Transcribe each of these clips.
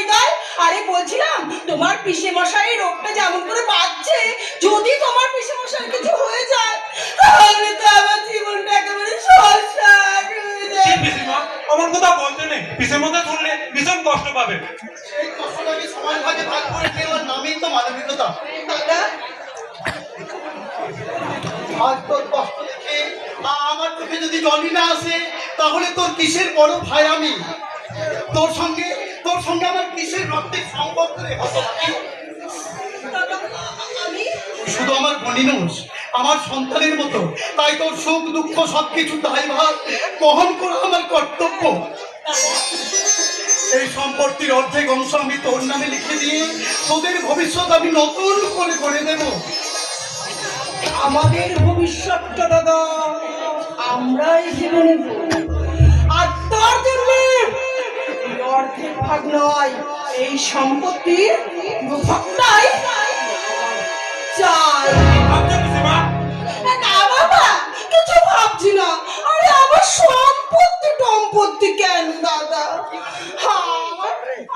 নিতাই? আরে বলছিলাম তোমার পিসে মশাই রোগটা যেমন করে বাঁচছে, যদি তোমার পিসে মশাই কিছু হয়ে যায় তাহলে তো আমার জীবনটা একেবারে সরসার হয়ে যায়। পিসিমা আমার কথা বলতে নেই, পিসের মধ্যে শুনলে ভীষণ কষ্ট পাবে। সেই কষ্টটাকে সমান ভাগে ভাগ করে নেওয়ার নামই তো মানবিকতা। দাদা আজ তোর কষ্ট দেখে আমার চোখে যদি জলই না আসে তাহলে তোর কিসের বড় ভাই আমি? তোর সঙ্গে আমার কিসের রক্তের সম্পর্ক রে হতভাগী? আমি শুধু আমার বনিনুষ, আমার সন্তানের মতো, তাই তোর সুখ দুঃখ সবকিছু দায়ভার বহন করা আমার কর্তব্য। এই সম্পত্তির অর্ধেক অংশ আমি তোর নামে লিখে দিয়ে তোদের ভবিষ্যৎ আমি নতুন করে গড়ে দেব। আমাদের ভবিষ্যৎটা দাদা আমরাই ভেবে নেব, আর তার জন্য অর্ধেক ভাগ নয়, এই সম্পত্তির ভাগটাই চাই। ভাবছো পিসিমা? না বাবা, কিছু ভাবছি না। আরে আমার সম্পত্তি কেন দাদা? হ্যাঁ,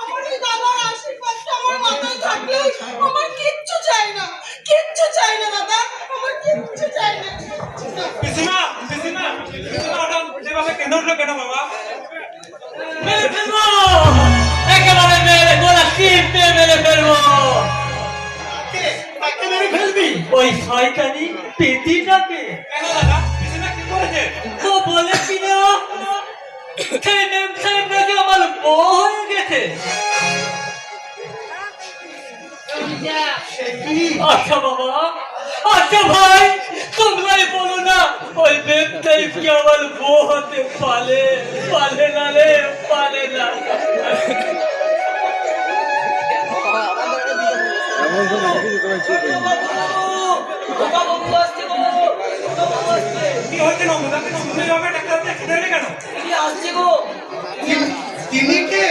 আমার এই দাদার আশীর্বাদটা আমার মাথায় থাকলে আমার কিচ্ছু চাই না, কিচ্ছু চাই না দাদা, আমার কিচ্ছু চাই না। পিসিমা পিসিমা পিসিমা ওটা যেভাবে কেঁদে উঠলো কেন বাবা? মেরে ফেলবো, একেবারে মেরে গোলা টিপে মেরে ফেলবো। তাকে মেরে ফেলবি? ওই শয়তানি পেতিটাকে। কেন দাদা, পিসিমা কি করেছে? ও বলে কিনা সেই মেম সাহেব নাকি আমার বউ হয়ে গেছে। আচ্ছা বাবা, আচ্ছা ভাই, তোমরাই বলো না ওই মেম সাহেব কি আমার বউ হতে পারে না রে, পারে না। কি হয়েছে নন্দদা? তুমি এভাবে ডাক্তারকে খেতে এলে কেন? তিনি কে?